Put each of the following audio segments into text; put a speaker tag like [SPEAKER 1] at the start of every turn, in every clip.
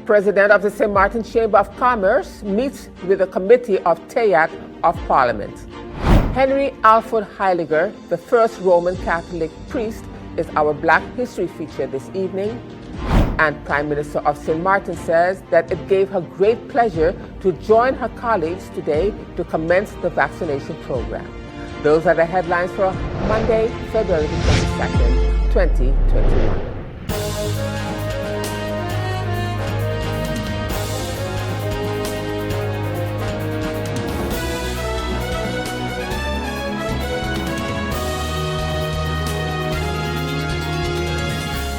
[SPEAKER 1] President of the St. Martin Chamber of Commerce meets with a committee of TEAC of Parliament. Henry Alford Heiliger, the first Roman Catholic priest, is our Black History feature this evening. And Prime Minister of St. Martin says that it gave her great pleasure to join her colleagues today to commence the vaccination program. Those are the headlines for Monday, February 22nd, 2021.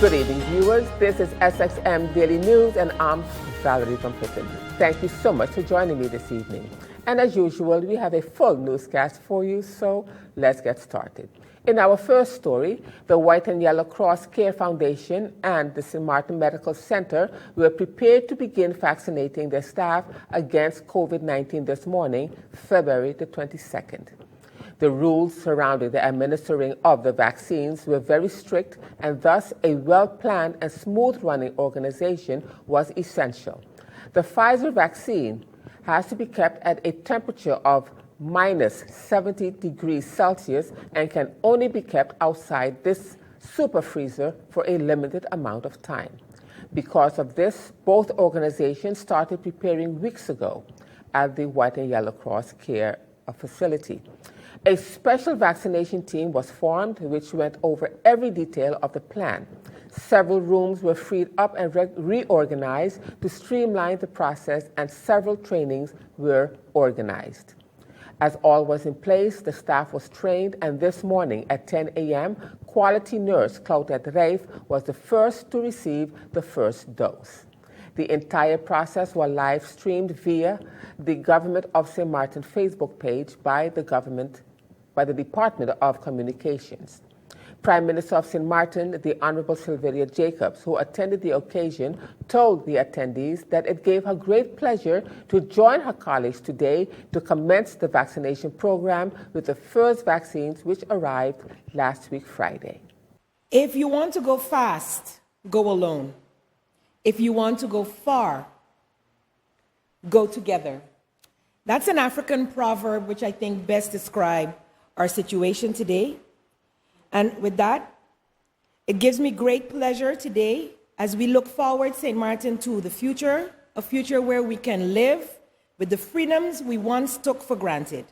[SPEAKER 1] Good evening, viewers. This is SXM Daily News, and I'm Valerie Van Putten. Thank you so much for joining me this evening. And as usual, we have a full newscast for you, so let's get started. In our first story, the White and Yellow Cross Care Foundation and the St. Martin Medical Center were prepared to begin vaccinating their staff against COVID-19 this morning, February the 22nd. The rules surrounding the administering of the vaccines were very strict, and thus a well-planned and smooth-running organization was essential. The Pfizer vaccine has to be kept at a temperature of minus 70 degrees Celsius and can only be kept outside this super freezer for a limited amount of time. Because of this, both organizations started preparing weeks ago at the White and Yellow Cross Care facility. A special vaccination team was formed, which went over every detail of the plan. Several rooms were freed up and reorganized to streamline the process, and several trainings were organized. As all was in place, the staff was trained, and this morning at 10 a.m., quality nurse Claudette Reif was the first to receive the first dose. The entire process was live streamed via the Government of St. Martin Facebook page by the Department of Communications. Prime Minister of St. Martin, the Honorable Sylvia Jacobs, who attended the occasion, told the attendees that it gave her great pleasure to join her colleagues today to commence the vaccination program with the first vaccines which arrived last week Friday.
[SPEAKER 2] If you want to go fast, go alone. If you want to go far, go together. That's an African proverb which I think best describes our situation today. And with that, it gives me great pleasure today as we look forward, St. Martin, to the future, a future where we can live with the freedoms we once took for granted.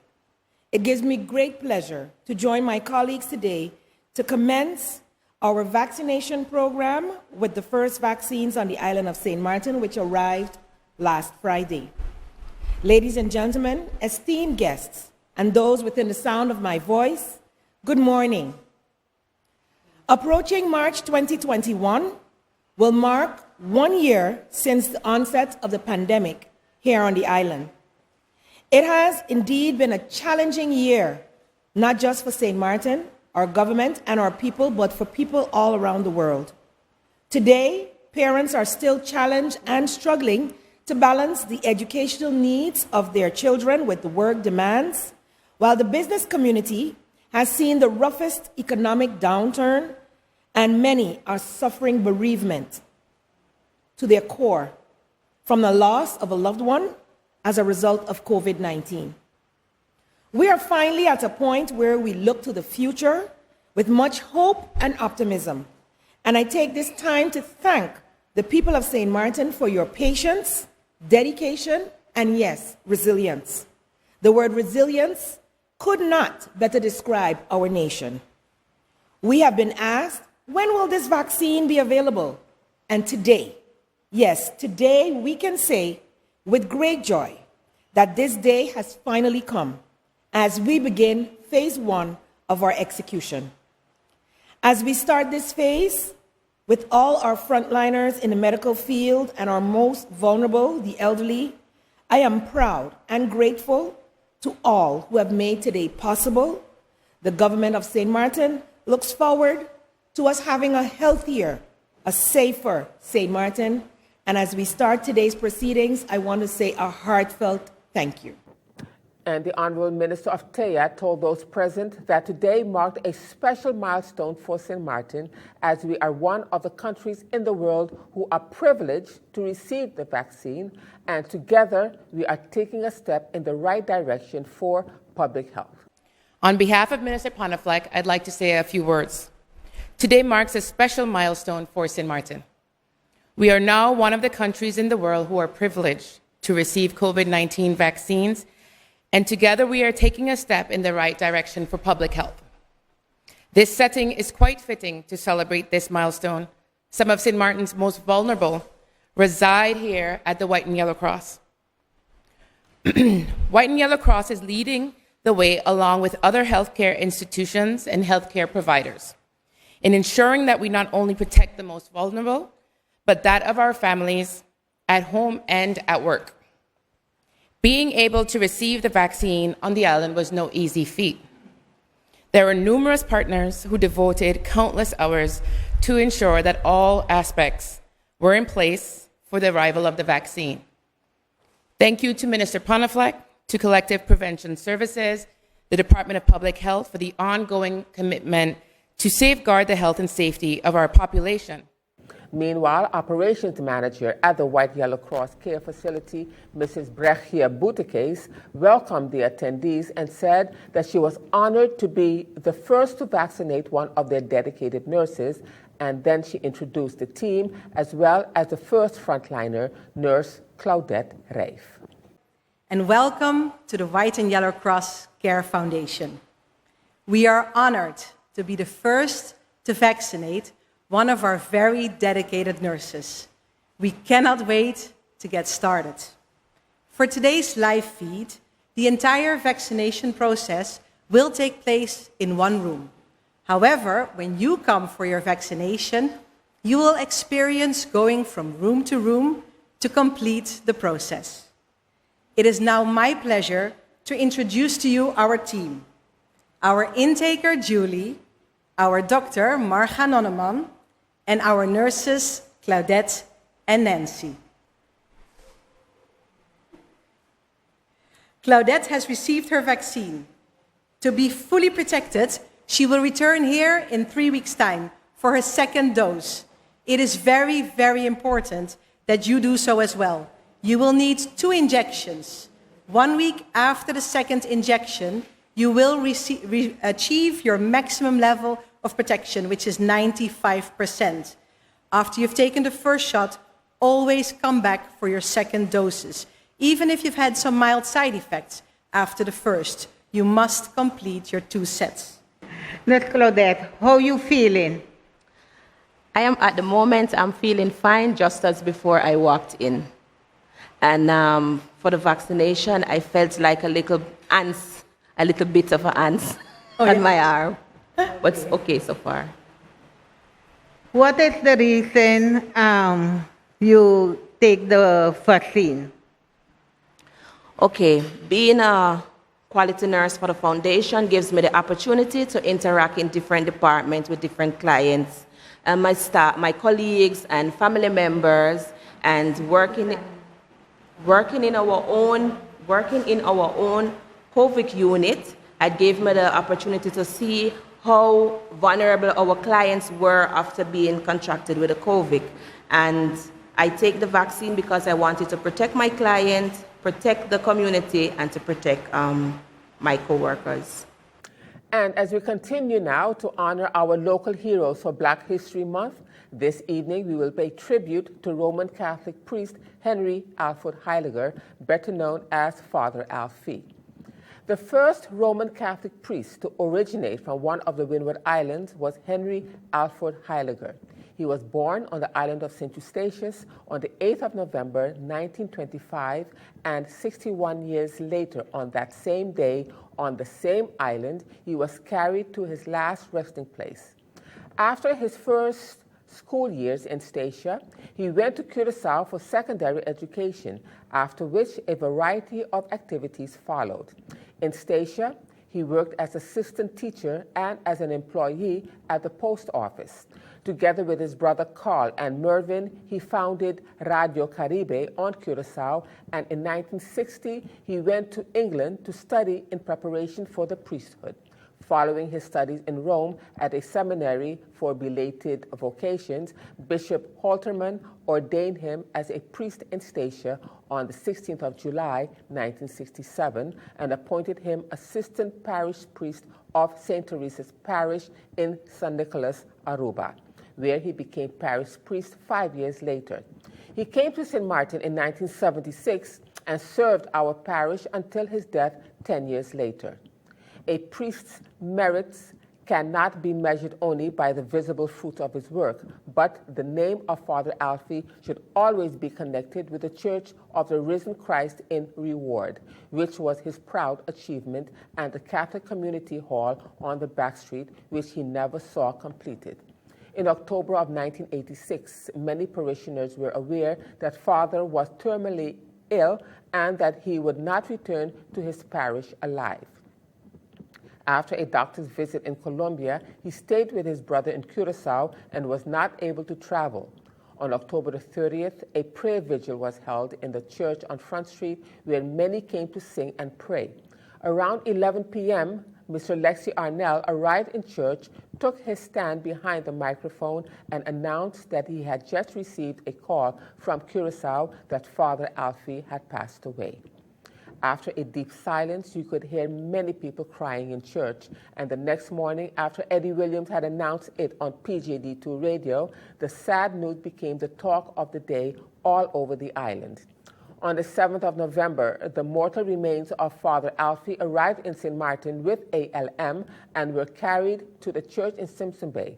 [SPEAKER 2] It gives me great pleasure to join my colleagues today to commence our vaccination program with the first vaccines on the island of St. Martin, which arrived last Friday. Ladies and gentlemen, esteemed guests, and those within the sound of my voice, good morning. Approaching March 2021 will mark 1 year since the onset of the pandemic here on the island. It has indeed been a challenging year, not just for St. Martin, our government, and our people, but for people all around the world. Today, parents are still challenged and struggling to balance the educational needs of their children with the work demands, while the business community has seen the roughest economic downturn, and many are suffering bereavement to their core from the loss of a loved one as a result of COVID-19. We are finally at a point where we look to the future with much hope and optimism. And I take this time to thank the people of St. Martin for your patience, dedication, and yes, resilience. The word resilience could not better describe our nation. We have been asked, when will this vaccine be available? And today, yes, today we can say with great joy that this day has finally come as we begin phase 1 of our execution. As we start this phase with all our frontliners in the medical field and our most vulnerable, the elderly, I am proud and grateful to all who have made today possible. The government of St. Martin looks forward to us having a healthier, a safer St. Martin. And as we start today's proceedings, I want to say a heartfelt thank you.
[SPEAKER 1] And the Honorable Minister of TEA told those present that today marked a special milestone for St. Martin, as we are one of the countries in the world who are privileged to receive the vaccine, and together we are taking a step in the right direction for public health.
[SPEAKER 3] On behalf of Minister Panafleck, I'd like to say a few words. Today marks a special milestone for St. Martin. We are now one of the countries in the world who are privileged to receive COVID-19 vaccines, and together we are taking a step in the right direction for public health. This setting is quite fitting to celebrate this milestone. Some of St. Martin's most vulnerable reside here at the White and Yellow Cross. White and Yellow Cross is leading the way along with other healthcare institutions and healthcare providers in ensuring that we not only protect the most vulnerable, but that of our families at home and at work. Being able to receive the vaccine on the island was no easy feat. There were numerous partners who devoted countless hours to ensure that all aspects were in place for the arrival of the vaccine. Thank you to Minister Panafleck, to Collective Prevention Services, the Department of Public Health for the ongoing commitment to safeguard the health and safety of our population.
[SPEAKER 1] Meanwhile, Operations Manager at the White Yellow Cross Care Facility, Mrs. Brechia Boutekes, welcomed the attendees and said that she was honored to be the first to vaccinate one of their dedicated nurses, and then she introduced the team as well as the first frontliner, Nurse Claudette Reif.
[SPEAKER 4] And welcome to the White and Yellow Cross Care Foundation. We are honored to be the first to vaccinate one of our very dedicated nurses. We cannot wait to get started. For today's live feed, the entire vaccination process will take place in one room. However, when you come for your vaccination, you will experience going from room to complete the process. It is now my pleasure to introduce to you our team. Our intaker, Julie, our doctor, Marga Nonneman, and our nurses, Claudette and Nancy. Claudette has received her vaccine. To be fully protected, she will return here in 3 weeks' time for her second dose. It is very, very important that you do so as well. You will need 2 injections. 1 week after the second injection, you will achieve your maximum level of protection, which is 95%. After you've taken the first shot, always come back for your second doses. Even if you've had some mild side effects after the first, you must complete your 2 sets.
[SPEAKER 5] Nurse Claudette, how are you feeling?
[SPEAKER 6] At the moment, I'm feeling fine, just as before I walked in. And for the vaccination, I felt like a little bit of an ants on my arm. But it's okay so far.
[SPEAKER 5] What is the reason you take the vaccine?
[SPEAKER 6] Okay, being a quality nurse for the foundation gives me the opportunity to interact in different departments with different clients, and my staff, my colleagues and family members, and working in our own COVID unit. It gave me the opportunity to see how vulnerable our clients were after being contracted with the COVID. And I take the vaccine because I wanted to protect my clients, protect the community, and to protect my coworkers.
[SPEAKER 1] And as we continue now to honor our local heroes for Black History Month, this evening we will pay tribute to Roman Catholic priest Henry Alford Heiliger, better known as Father Alfie. The first Roman Catholic priest to originate from one of the Windward Islands was Henry Alford Heiliger. He was born on the island of St. Eustatius on the 8th of November, 1925, and 61 years later, on that same day, on the same island, he was carried to his last resting place. After his first school years in Statia, he went to Curaçao for secondary education, after which a variety of activities followed. In Statia, He worked as assistant teacher and as an employee at the post office. Together with his brother Carl and Mervyn, he founded Radio Caribe on Curacao, and in 1960 he went to England to study in preparation for the priesthood. Following his studies in Rome at a seminary for belated vocations, Bishop Halterman ordained him as a priest in Statia on the 16th of July, 1967, and appointed him assistant parish priest of St. Teresa's Parish in San Nicolas, Aruba, where he became parish priest 5 years later. He came to St. Martin in 1976 and served our parish until his death 10 years later. A priest's merits cannot be measured only by the visible fruit of his work, but the name of Father Alfie should always be connected with the Church of the Risen Christ in Reward, which was his proud achievement, and the Catholic Community Hall on the back street, which he never saw completed. In October of 1986, many parishioners were aware that Father was terminally ill and that he would not return to his parish alive. After a doctor's visit in Colombia, he stayed with his brother in Curacao and was not able to travel. On October the 30th, a prayer vigil was held in the church on Front Street, where many came to sing and pray. Around 11 p.m., Mr. Lexi Arnell arrived in church, took his stand behind the microphone, and announced that he had just received a call from Curacao that Father Alfie had passed away. After a deep silence, you could hear many people crying in church, and the next morning, after Eddie Williams had announced it on PJD2 radio, the sad news became the talk of the day all over the island. On the 7th of November, the mortal remains of Father Alfie arrived in St. Martin with ALM and were carried to the church in Simpson Bay.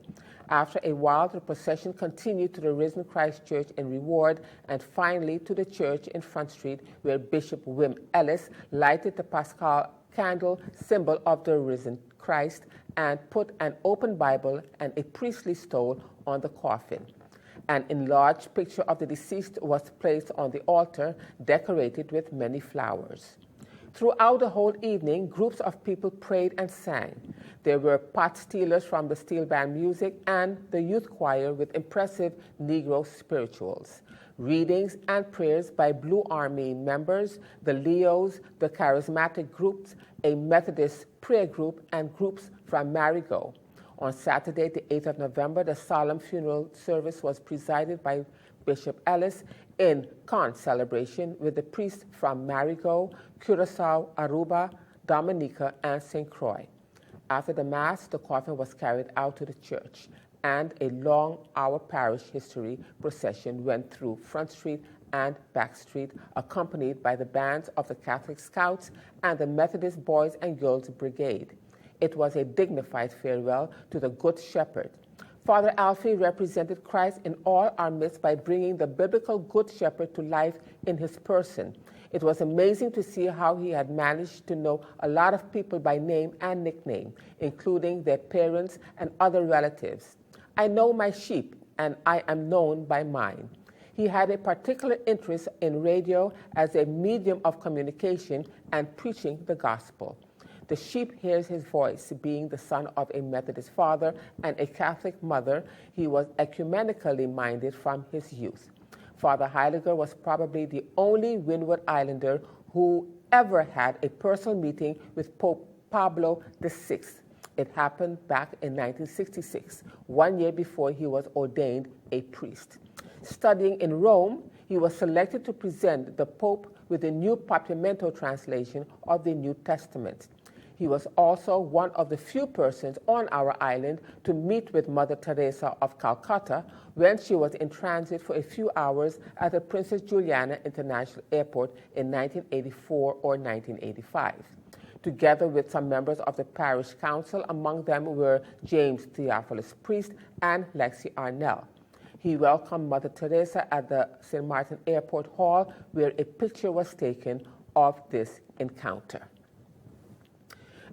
[SPEAKER 1] After a while, the procession continued to the Risen Christ Church in Reward and finally to the church in Front Street, where Bishop Wim Ellis lighted the Paschal candle, symbol of the risen Christ, and put an open Bible and a priestly stole on the coffin. An enlarged picture of the deceased was placed on the altar, decorated with many flowers. Throughout the whole evening, groups of people prayed and sang. There were pot stealers from the steel band music and the youth choir with impressive Negro spirituals. Readings and prayers by Blue Army members, the Leos, the charismatic groups, a Methodist prayer group, and groups from Marigot. On Saturday, the 8th of November, the solemn funeral service was presided by Bishop Ellis in conch celebration with the priests from Marigot, Curacao, Aruba, Dominica, and St. Croix. After the Mass, the coffin was carried out to the church, and a long Our Parish History procession went through Front Street and Back Street, accompanied by the bands of the Catholic Scouts and the Methodist Boys and Girls Brigade. It was a dignified farewell to the Good Shepherd. Father Alfie represented Christ in all our midst by bringing the biblical Good Shepherd to life in his person. It was amazing to see how he had managed to know a lot of people by name and nickname, including their parents and other relatives. I know my sheep, and I am known by mine. He had a particular interest in radio as a medium of communication and preaching the gospel. The sheep hears his voice. Being the son of a Methodist father and a Catholic mother, he was ecumenically minded from his youth. Father Heiliger was probably the only Windward Islander who ever had a personal meeting with Pope Pablo VI. It happened back in 1966, 1 year before he was ordained a priest. Studying in Rome, he was selected to present the Pope with the New Papiamento translation of the New Testament. He was also one of the few persons on our island to meet with Mother Teresa of Calcutta when she was in transit for a few hours at the Princess Juliana International Airport in 1984 or 1985. Together with some members of the parish council, among them were James Theophilus Priest and Lexi Arnell. He welcomed Mother Teresa at the St. Martin Airport Hall, where a picture was taken of this encounter.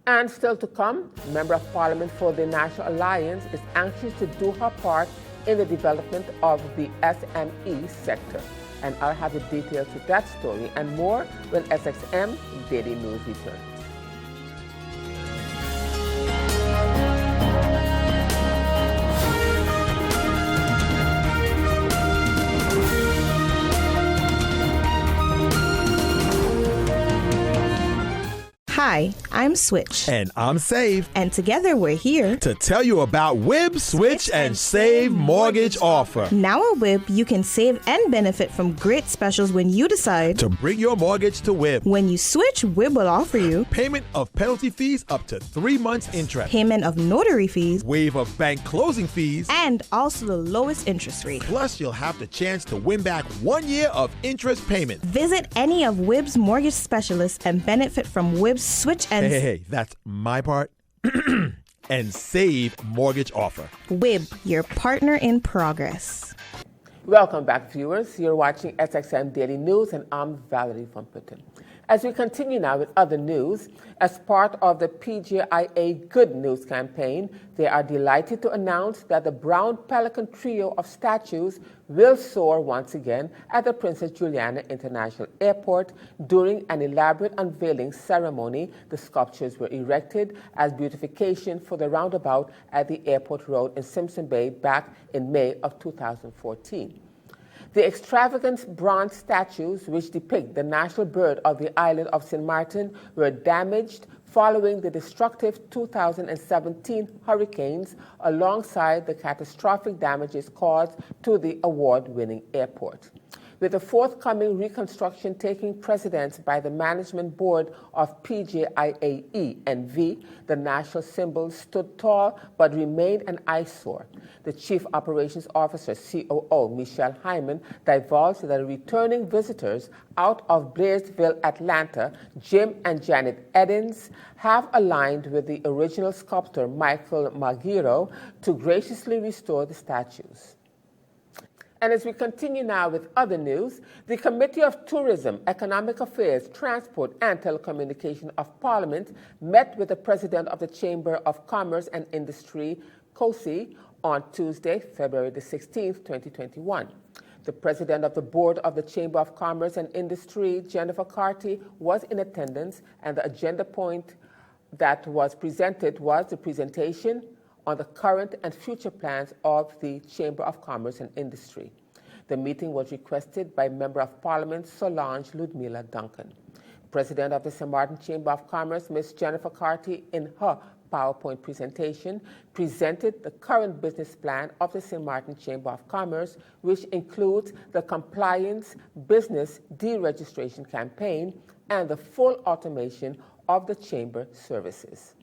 [SPEAKER 1] And still to come, Member of Parliament for the National Alliance is anxious to do her part in the development of the SME sector. And I'll have the details to that story and more when SXM Daily News returns.
[SPEAKER 7] Hi, I'm Switch.
[SPEAKER 8] And I'm Save.
[SPEAKER 7] And together we're here
[SPEAKER 8] to tell you about WIB, Switch, and Save mortgage offer.
[SPEAKER 7] Now at WIB, you can save and benefit from great specials when you decide
[SPEAKER 8] to bring your mortgage to WIB.
[SPEAKER 7] When you switch, WIB will offer you
[SPEAKER 8] payment of penalty fees up to 3 months interest,
[SPEAKER 7] payment of notary fees,
[SPEAKER 8] waive of bank closing fees,
[SPEAKER 7] and also the lowest interest rate.
[SPEAKER 8] Plus, you'll have the chance to win back 1 year of interest payment.
[SPEAKER 7] Visit any of WIB's mortgage specialists and benefit from WIB's Switch and
[SPEAKER 8] Hey, that's my part. And Save mortgage offer.
[SPEAKER 7] WIB, your partner in progress.
[SPEAKER 1] Welcome back, viewers. You're watching SXM Daily News, and I'm Valerie Van Putten. As we continue now with other news, as part of the PJIA Good News campaign, they are delighted to announce that the Brown Pelican trio of statues will soar once again at the Princess Juliana International Airport. During an elaborate unveiling ceremony, the sculptures were erected as beautification for the roundabout at the Airport Road in Simpson Bay back in May of 2014. The extravagant bronze statues, which depict the national bird of the island of St. Martin, were damaged following the destructive 2017 hurricanes, alongside the catastrophic damages caused to the award-winning airport. With the forthcoming reconstruction taking precedence by the management board of PJIAE-NV, the national symbols stood tall but remained an eyesore. The Chief Operations Officer, COO, Michelle Hyman, divulged that returning visitors out of Blairsville, Atlanta, Jim and Janet Eddins, have aligned with the original sculptor, Michael Magiro, to graciously restore the statues. And as we continue now with other news, the Committee of Tourism, Economic Affairs, Transport and Telecommunication of Parliament met with the President of the Chamber of Commerce and Industry, COSI, on Tuesday, February the 16th, 2021. The President of the Board of the Chamber of Commerce and Industry, Jennifer Carty, was in attendance, and the agenda point that was presented was the presentation on the current and future plans of the Chamber of Commerce and Industry. The meeting was requested by Member of Parliament Solange Ludmila Duncan. President of the St. Martin Chamber of Commerce, Ms. Jennifer Carty, in her PowerPoint presentation, presented the current business plan of the St. Martin Chamber of Commerce, which includes the compliance business deregistration campaign and the full automation of the Chamber services.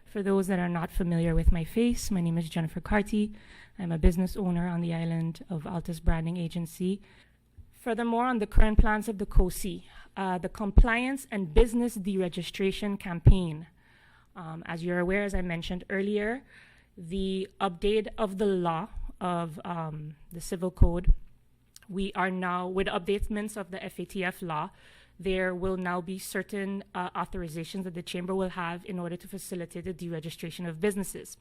[SPEAKER 9] For those that are not familiar with my face, my name is Jennifer Carty. I'm a business owner on the island of Altus Branding Agency. Furthermore, on the current plans of the COSI, the Compliance and Business Deregistration Campaign. As you're aware, as I mentioned earlier, the update of the law of the Civil Code, we are now, with updatements of the FATF law, there will now be certain authorizations that the Chamber will have in order to facilitate the deregistration of businesses.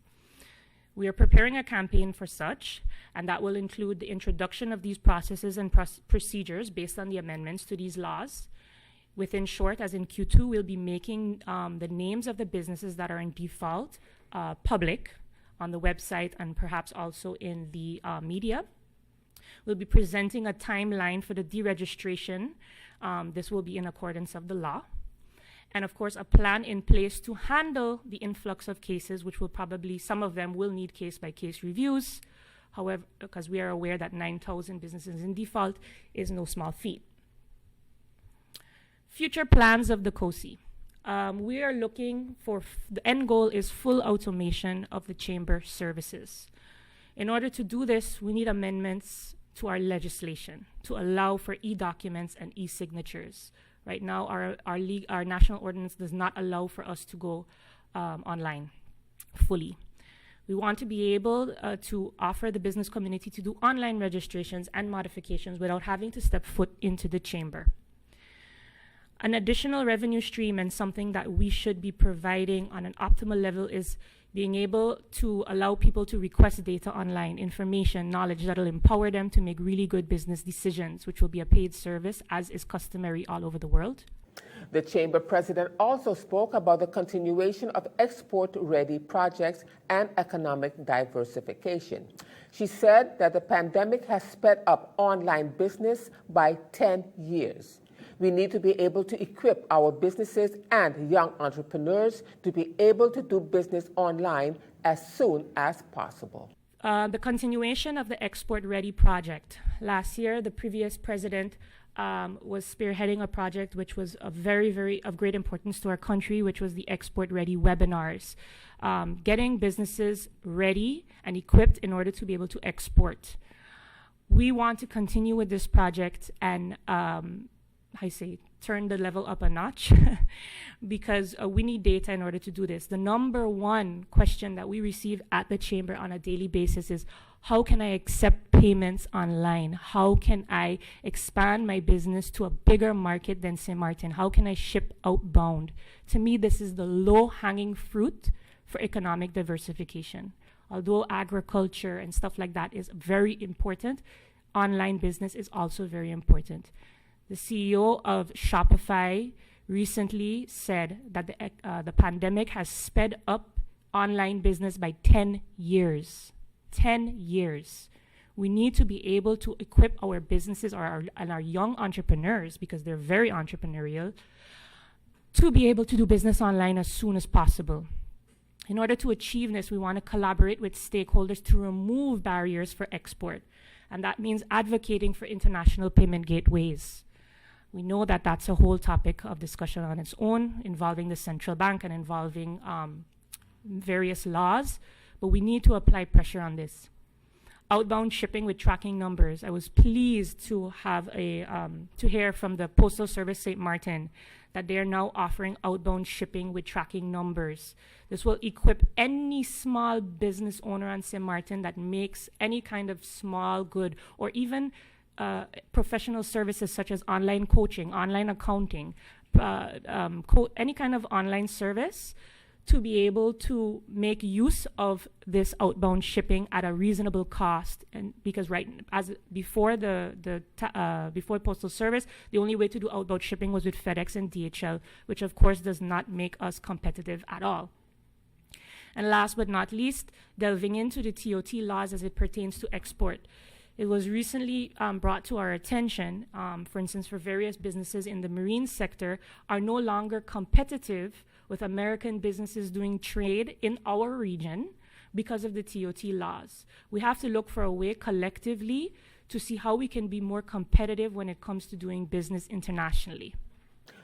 [SPEAKER 9] We are preparing a campaign for such, and that will include the introduction of these processes and procedures based on the amendments to these laws. Within short, as in Q2, we'll be making the names of the businesses that are in default public on the website and perhaps also in the media. We'll be presenting a timeline for the deregistration. This will be in accordance of the law. And of course, a plan in place to handle the influx of cases, which will probably, some of them will need case-by-case reviews. However, because we are aware that 9,000 businesses in default is no small feat. Future plans of the COSI. We are looking for, the end goal is full automation of the Chamber services. In order to do this, we need amendments to our legislation to allow for e-documents and e-signatures. Right now, our national ordinance does not allow for us to go online fully. We want to be able to offer the business community to do online registrations and modifications without having to step foot into the chamber. An additional revenue stream and something that we should be providing on an optimal level is being able to allow people to request data online, information, knowledge that will empower them to make really good business decisions, which will be a paid service, as is customary all over the world.
[SPEAKER 1] The Chamber President also spoke about the continuation of export-ready projects and economic diversification. She said that the pandemic has sped up online business by 10 years. We need to be able to equip our businesses and young entrepreneurs to be able to do business online as soon as possible.
[SPEAKER 9] The continuation of the Export Ready project. Last year, the previous president was spearheading a project which was of great importance to our country, which was the Export Ready webinars, getting businesses ready and equipped in order to be able to export. We want to continue with this project and turn the level up a notch because we need data in order to do this. The number one question that we receive at the Chamber on a daily basis is, how can I accept payments online? How can I expand my business to a bigger market than St. Martin? How can I ship outbound? To me, this is the low-hanging fruit for economic diversification. Although agriculture and stuff like that is very important, online business is also very important. The CEO of Shopify recently said that the pandemic has sped up online business by 10 years. 10 years. We need to be able to equip our businesses and our young entrepreneurs, because they're very entrepreneurial, to be able to do business online as soon as possible. In order to achieve this, we want to collaborate with stakeholders to remove barriers for export. And that means advocating for international payment gateways. We know that that's a whole topic of discussion on its own, involving the central bank and involving various laws, but we need to apply pressure on this. Outbound shipping with tracking numbers. I was pleased to have to hear from the Postal Service St. Martin that they are now offering outbound shipping with tracking numbers. This will equip any small business owner on St. Martin that makes any kind of small good, or even professional services such as online coaching, online accounting, any kind of online service, to be able to make use of this outbound shipping at a reasonable cost. And because before Postal Service, the only way to do outbound shipping was with FedEx and DHL, which of course does not make us competitive at all. And last but not least, delving into the TOT laws as it pertains to export. It was recently brought to our attention, for instance, for various businesses in the marine sector are no longer competitive with American businesses doing trade in our region because of the TOT laws. We have to look for a way collectively to see how we can be more competitive when it comes to doing business internationally.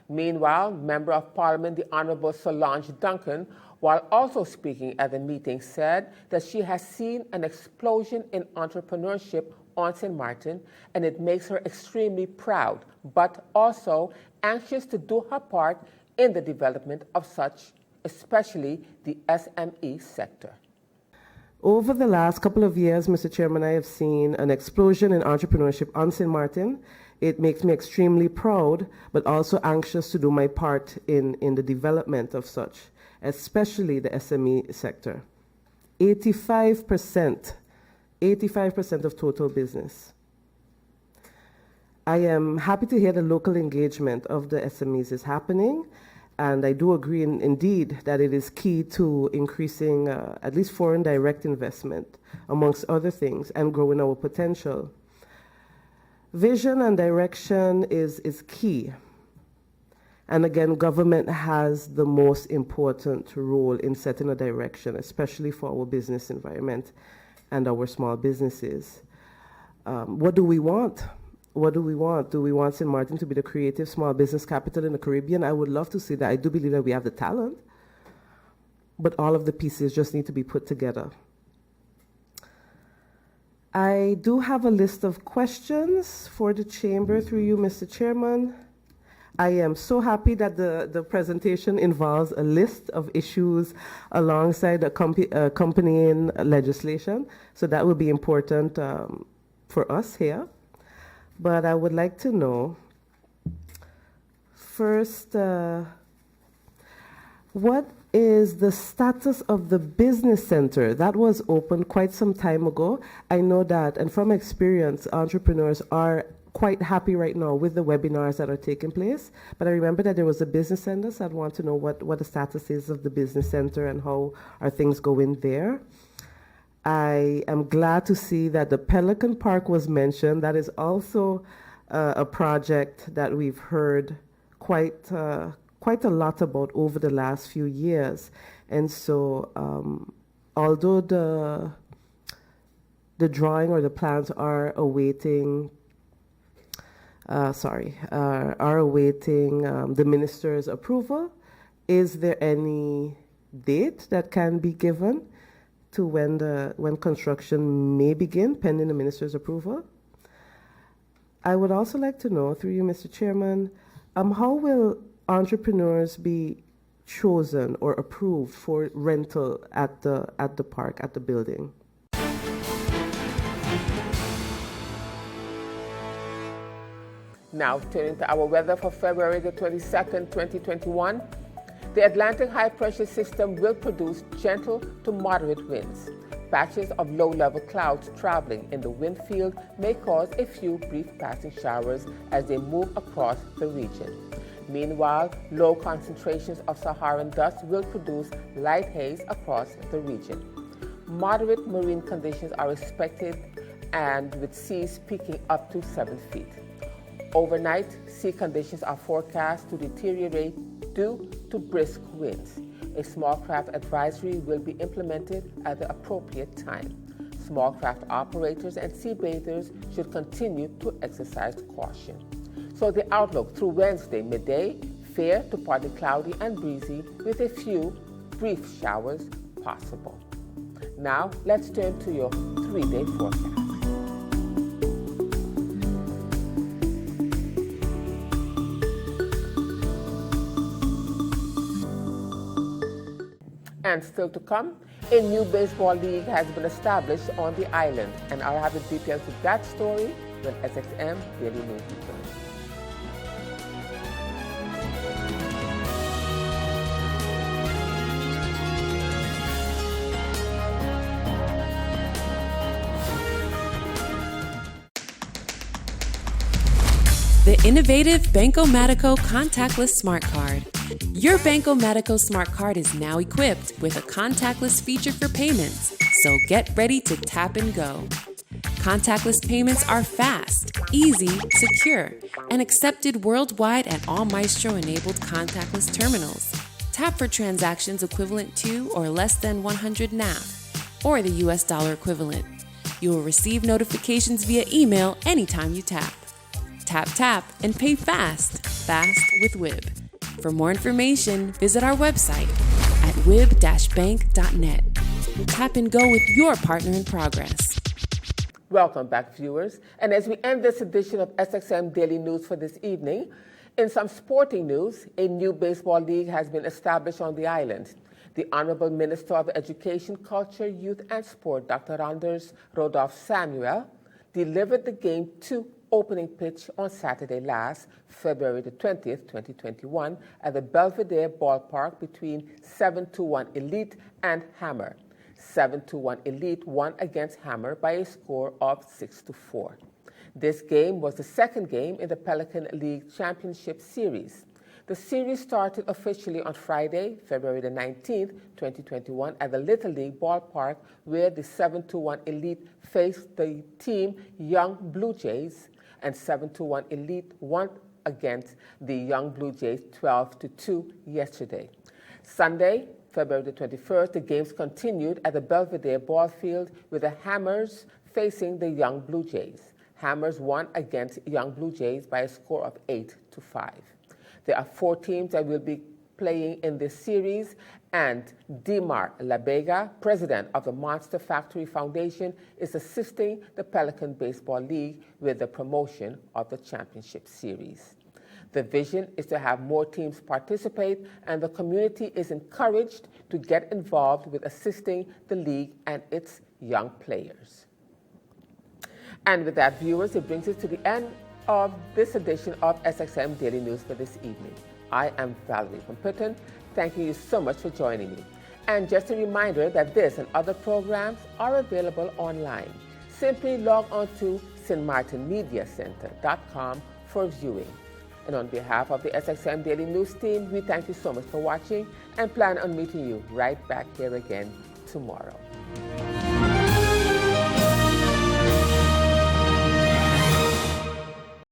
[SPEAKER 1] Meanwhile, Member of Parliament, the Honourable Solange Duncan, while also speaking at the meeting, said that she has seen an explosion in entrepreneurship on St. Martin, and it makes her extremely proud, but also anxious to do her part in the development of such, especially the SME sector.
[SPEAKER 10] Over the last couple of years, Mr. Chairman, I have seen an explosion in entrepreneurship on St. Martin. It makes me extremely proud, but also anxious to do my part in the development of such, especially the SME sector. 85% of total business. I am happy to hear the local engagement of the SMEs is happening, and I do agree indeed that it is key to increasing at least foreign direct investment, amongst other things, and growing our potential. Vision and direction is key. And again, government has the most important role in setting a direction, especially for our business environment and our small businesses. What do we want? What do we want? Do we want St. Martin to be the creative small business capital in the Caribbean? I would love to see that. I do believe that we have the talent, but all of the pieces just need to be put together. I do have a list of questions for the Chamber through you, Mr. Chairman. I am so happy that the presentation involves a list of issues alongside accompanying legislation. So that will be important for us here. But I would like to know, first, what is the status of the business center? That was opened quite some time ago. I know that, and from experience, entrepreneurs are quite happy right now with the webinars that are taking place. But I remember that there was a business center, so I'd want to know what the status is of the business center and how are things going there. I am glad to see that the Pelican Park was mentioned. That is also a project that we've heard quite a lot about over the last few years. And so although the drawing or the plans are awaiting the minister's approval, is there any date that can be given to when construction may begin pending the minister's approval? I would also like to know, through you, Mr. Chairman, how will entrepreneurs be chosen or approved for rental at the park, at the building?
[SPEAKER 1] Now, turning to our weather for February the 22nd, 2021. The Atlantic high-pressure system will produce gentle to moderate winds. Patches of low-level clouds traveling in the wind field may cause a few brief passing showers as they move across the region. Meanwhile, low concentrations of Saharan dust will produce light haze across the region. Moderate marine conditions are expected, and with seas peaking up to 7 feet. Overnight, sea conditions are forecast to deteriorate due to brisk winds. A small craft advisory will be implemented at the appropriate time. Small craft operators and sea bathers should continue to exercise caution. So the outlook through Wednesday midday, fair to partly cloudy and breezy with a few brief showers possible. Now let's turn to your 3-day forecast. And still to come, a new baseball league has been established on the island, and I'll have the details of that story when SXM Daily News returns.
[SPEAKER 11] The innovative Banco Matico contactless smart card. Your Banco Matico smart card is now equipped with a contactless feature for payments, so get ready to tap and go. Contactless payments are fast, easy, secure, and accepted worldwide at all Maestro-enabled contactless terminals. Tap for transactions equivalent to or less than 100 NAF, or the US dollar equivalent. You will receive notifications via email anytime you tap. Tap, tap, and pay fast with WIB. For more information, visit our website at wib-bank.net. Tap and go with your partner in progress.
[SPEAKER 1] Welcome back, viewers. And as we end this edition of SXM Daily News for this evening, in some sporting news, a new baseball league has been established on the island. The Honorable Minister of Education, Culture, Youth and Sport, Dr. Anders Rodolph Samuel, delivered the Game 2 opening pitch on Saturday last, February the 20th, 2021, at the Belvedere Ballpark between 7-1 Elite and Hammer. 7-1 Elite won against Hammer by a score of 6-4. This game was the second game in the Pelican League Championship Series. The series started officially on Friday, February the 19th, 2021, at the Little League Ballpark, where the 7-1 Elite faced the team Young Blue Jays, and 7-1 Elite won against the Young Blue Jays 12-2 yesterday. Sunday, February the 21st, the games continued at the Belvedere Ball Field with the Hammers facing the Young Blue Jays. Hammers won against Young Blue Jays by a score of 8-5. There are 4 teams that will be playing in this series, and Dimar Labega, president of the Monster Factory Foundation, is assisting the Pelican Baseball League with the promotion of the championship series. The vision is to have more teams participate, and the community is encouraged to get involved with assisting the league and its young players. And with that, viewers, it brings us to the end of this edition of SXM Daily News for this evening. I am Valerie from Pitton, thanking you so much for joining me. And just a reminder that this and other programs are available online. Simply log on to stmartinmediacenter.com for viewing. And on behalf of the SXM Daily News team, we thank you so much for watching and plan on meeting you right back here again tomorrow.